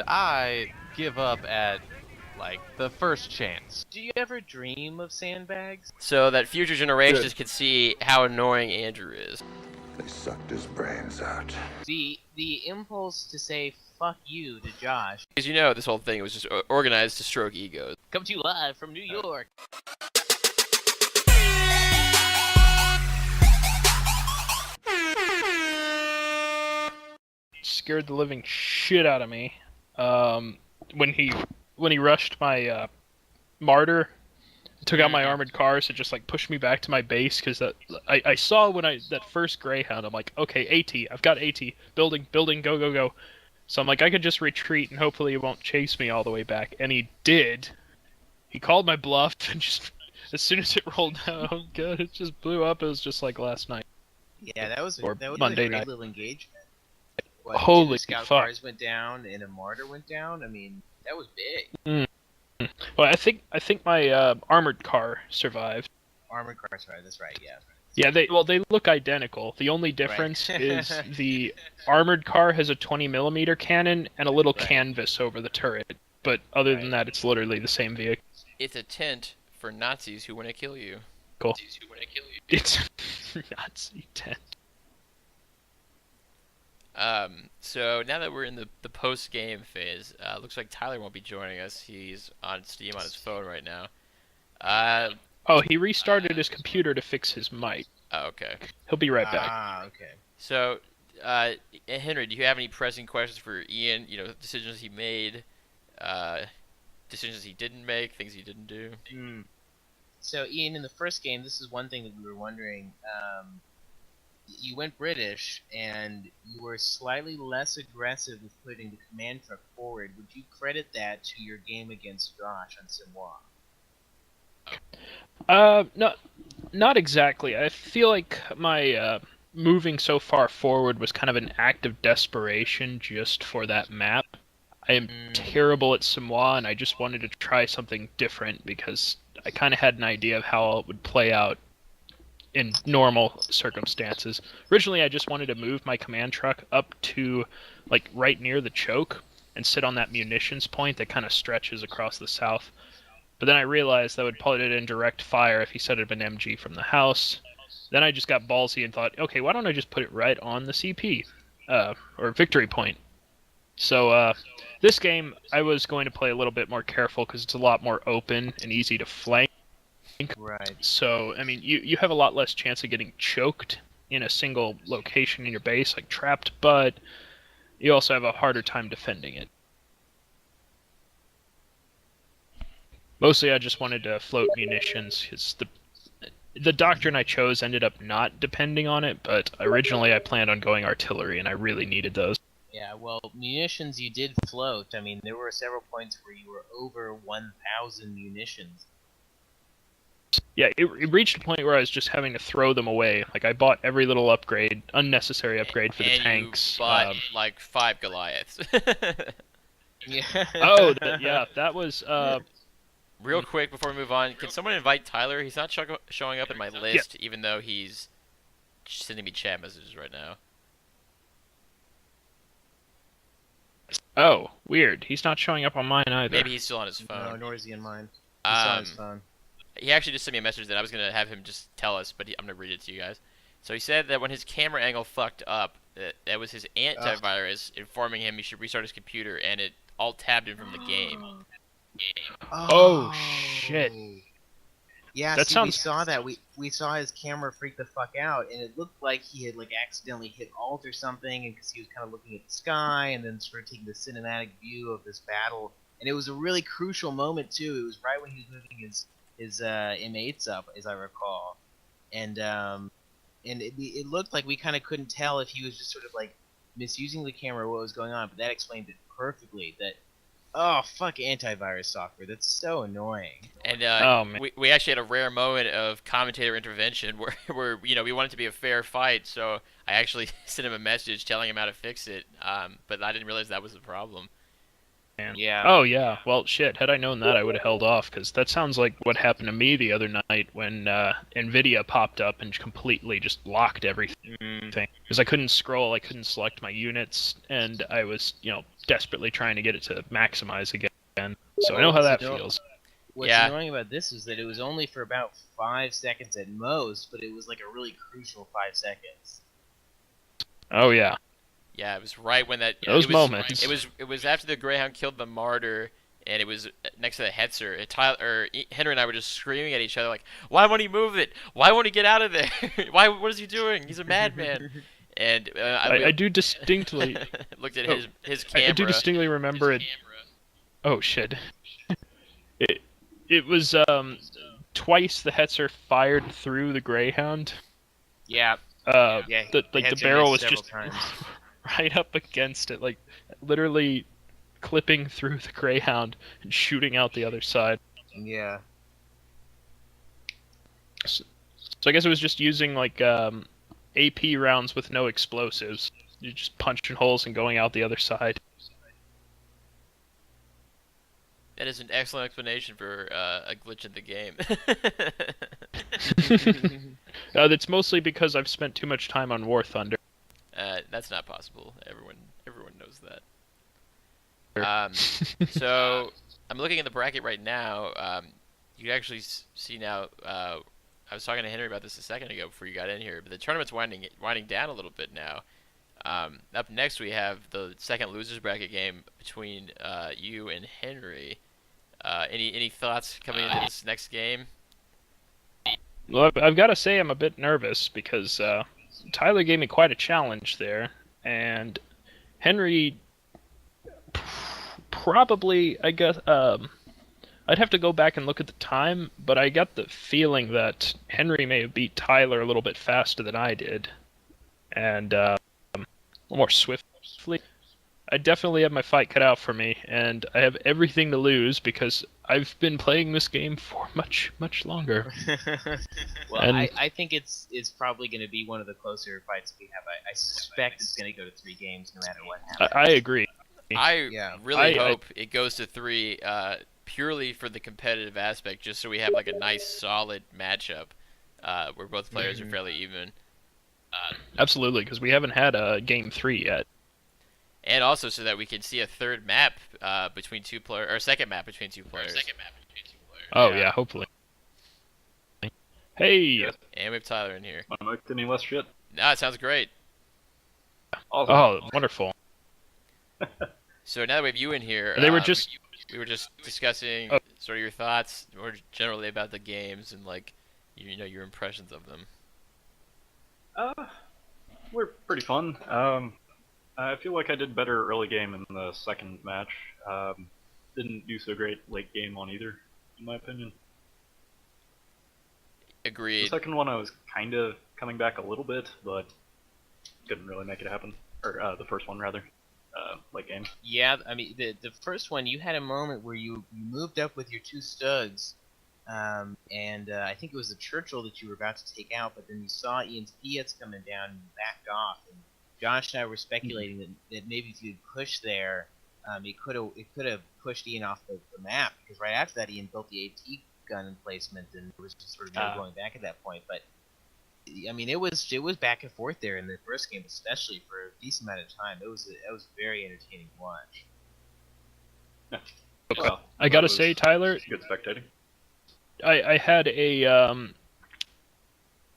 I give up at, like, the first chance. Do you ever dream of sandbags? So that future generations Good. can see how annoying Andrew is. They sucked his brains out. The impulse to say fuck you to Josh. Because you know this whole thing was just organized to stroke egos. Come to you live from New York. Scared the living shit out of me when he rushed my martyr, took out my armored cars to just like push me back to my base, because I saw when that first Greyhound, I'm like, okay, AT, I've got AT, building, go. So I'm like, I could just retreat and hopefully he won't chase me all the way back, and he did. He called my bluff and just as soon as it rolled down, good, it just blew up. It was just like last night. Yeah, that was Monday a great night. little engagement. What, Holy two scout fuck. cars went down and a martyr went down. I mean, that was big. Well, I think my armored car survived. Armored cars, right? That's right. Yeah. Yeah, they look identical. The only difference is the armored car has a 20mm cannon and a little canvas over the turret. But other than that, it's literally the same vehicle. It's a tent for Nazis who want to kill you. Cool. It's Nazi tent. So now that we're in the post-game phase, looks like Tyler won't be joining us. He's on Steam on his phone right now. Oh, he restarted his computer to fix his mic. Oh, okay. He'll be right back. Ah, okay. So, Henry, do you have any pressing questions for Ian? You know, decisions he made, decisions he didn't make, things he didn't do? So, Ian, in the first game, this is one thing that we were wondering. You went British, and you were slightly less aggressive with putting the command truck forward. Would you credit that to your game against Josh on Simois? No, not exactly. I feel like my moving so far forward was kind of an act of desperation just for that map. I am terrible at Simois, and I just wanted to try something different because I kind of had an idea of how it would play out in normal circumstances. Originally, I just wanted to move my command truck up to, like, right near the choke and sit on that munitions point that kind of stretches across the south. But then I realized that would put it in direct fire if he set up an MG from the house. Then I just got ballsy and thought, okay, why don't I just put it right on the CP, or victory point? So, this game, I was going to play a little bit more careful because it's a lot more open and easy to flank. Right. So, I mean, you have a lot less chance of getting choked in a single location in your base, like trapped, but you also have a harder time defending it. Mostly I just wanted to float munitions, because the doctrine I chose ended up not depending on it, but originally I planned on going artillery, and I really needed those. Yeah, well, munitions you did float. I mean, there were several points where you were over 1,000 munitions. Yeah, it reached a point where I was just having to throw them away. Like, I bought every little upgrade, unnecessary upgrade for the tanks. You bought, like, 5 Goliaths. Yeah. Oh, that was... Real quick before we move on, can someone invite Tyler? He's not showing up in my list, even though he's sending me chat messages right now. Oh, weird. He's not showing up on mine either. Maybe he's still on his No, phone. nor is he on mine. He's on his phone. He actually just sent me a message that I was going to have him just tell us, but I'm going to read it to you guys. So he said that when his camera angle fucked up, that was his antivirus informing him he should restart his computer, and it alt-tabbed him from the game. Oh, shit. Yeah, That sounds... we saw that. We saw his camera freak the fuck out, and it looked like he had, like, accidentally hit Alt or something, and because he was kind of looking at the sky, and then sort of taking the cinematic view of this battle. And it was a really crucial moment, too. It was right when he was moving his M8s up, as I recall. And it looked like we kind of couldn't tell if he was just sort of, like, misusing the camera or what was going on, but that explained it perfectly, that... Oh, fuck antivirus software. That's so annoying. And we actually had a rare moment of commentator intervention where you know, we wanted it to be a fair fight, so I actually sent him a message telling him how to fix it, but I didn't realize that was the problem. Yeah. Oh yeah. Well, shit. Had I known that, I would have held off, because that sounds like what happened to me the other night when Nvidia popped up and completely just locked everything. Because I couldn't scroll, I couldn't select my units, and I was, desperately trying to get it to maximize again. So I know how that feels. What's Yeah. annoying about this is that it was only for about 5 seconds at most, but it was like a really crucial 5 seconds. Oh yeah. Yeah, it was right when that. Those it was, moments. It was after the Greyhound killed the Martyr, and it was next to the Hetzer. And Henry and I were just screaming at each other like, "Why won't he move it? Why won't he get out of there? Why? What is he doing? He's a madman!" And I do distinctly looked at his camera. I do distinctly remember it. Oh shit. It was twice the Hetzer fired through the Greyhound. Yeah. The Hetzer barrel was missed several just times. right up against it, like literally clipping through the Greyhound and shooting out the other side. Yeah. So I guess it was just using like AP rounds with no explosives. You're just punching holes and going out the other side. That is an excellent explanation for a glitch in the game. That's mostly because I've spent too much time on War Thunder. That's not possible. Everyone knows that. So I'm looking at the bracket right now. You can actually see now. I was talking to Henry about this a second ago before you got in here, but the tournament's winding down a little bit now. Up next we have the second losers bracket game between you and Henry. Any thoughts coming into this next game? Well, I've got to say I'm a bit nervous because Tyler gave me quite a challenge there, and Henry probably, I guess, I'd have to go back and look at the time, but I got the feeling that Henry may have beat Tyler a little bit faster than I did, and more swiftly. I definitely have my fight cut out for me, and I have everything to lose because I've been playing this game for much, much longer. Well, And- I think it's probably going to be one of the closer fights we have. I suspect it's going to go to 3 games no matter what happens. I agree. I Yeah. really I- hope it goes to 3, purely for the competitive aspect, just so we have like a nice solid matchup where both players are fairly even. Absolutely, because we haven't had a game 3 yet. And also so that we can see a third map between 2 players, or a second map between 2 players. Oh Yeah. yeah, hopefully. Hey! And we have Tyler in here. My mic any less shit? No, it sounds great. Awesome. Oh, wonderful. So now that we have you in here, They were just... we were just discussing Oh. sort of your thoughts, more generally about the games and like your impressions of them. We're pretty fun. I feel like I did better early game in the second match. Didn't do so great late game on either, in my opinion. The Agreed. second one I was kind of coming back a little bit, but couldn't really make it happen. Or the first one rather, late game. Yeah, I mean, the first one, you had a moment where you moved up with your 2 studs, and I think it was the Churchill that you were about to take out, but then you saw Ian's Fiats coming down and you backed off. And Josh and I were speculating that maybe if you had pushed there, it could have pushed Ian off the map, because right after that Ian built the AT gun emplacement, and it was just sort of no going back at that point. But I mean, it was back and forth there in the first game, especially for a decent amount of time. It was very entertaining to watch. Well, I gotta that was say, Tyler, good spectating. I had a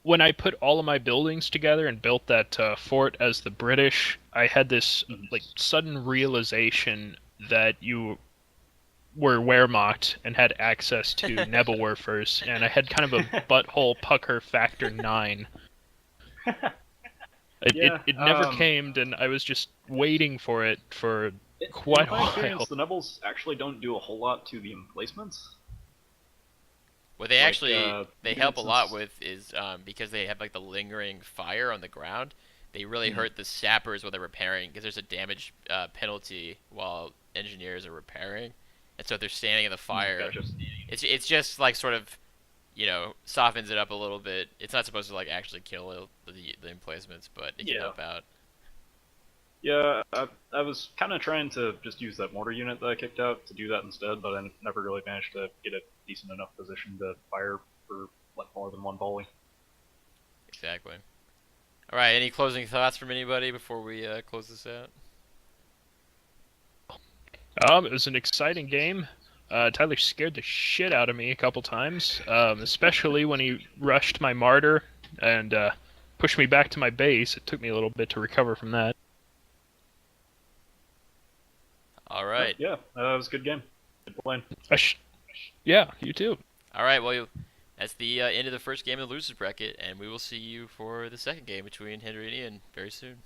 when I put all of my buildings together and built that fort as the British, I had this like sudden realization that you were Wehrmacht and had access to Nebelwerfers, and I had kind of a butthole pucker factor 9. It never came, and I was just waiting for it for quite in a my while. experience, the Nebels actually don't do a whole lot to the emplacements. What they Like, actually they help a instance- lot with is because they have like the lingering fire on the ground. They really hurt the sappers while they're repairing, because there's a damage penalty while engineers are repairing, and so if they're standing in the fire, Gotcha. it's just like sort of softens it up a little bit. It's not supposed to like actually kill the emplacements, but it can Yeah. help out. Yeah, I was kind of trying to just use that mortar unit that I kicked out to do that instead, but I never really managed to get a decent enough position to fire for like more than one volley. Exactly. All right. Any closing thoughts from anybody before we close this out? It was an exciting game. Tyler scared the shit out of me a couple times, especially when he rushed my martyr and pushed me back to my base. It took me a little bit to recover from that. All right. Yeah, it was a good game. Good playing. Yeah, you too. All right. Well, that's the end of the first game of the losers bracket, and we will see you for the second game between Henry and Ian very soon.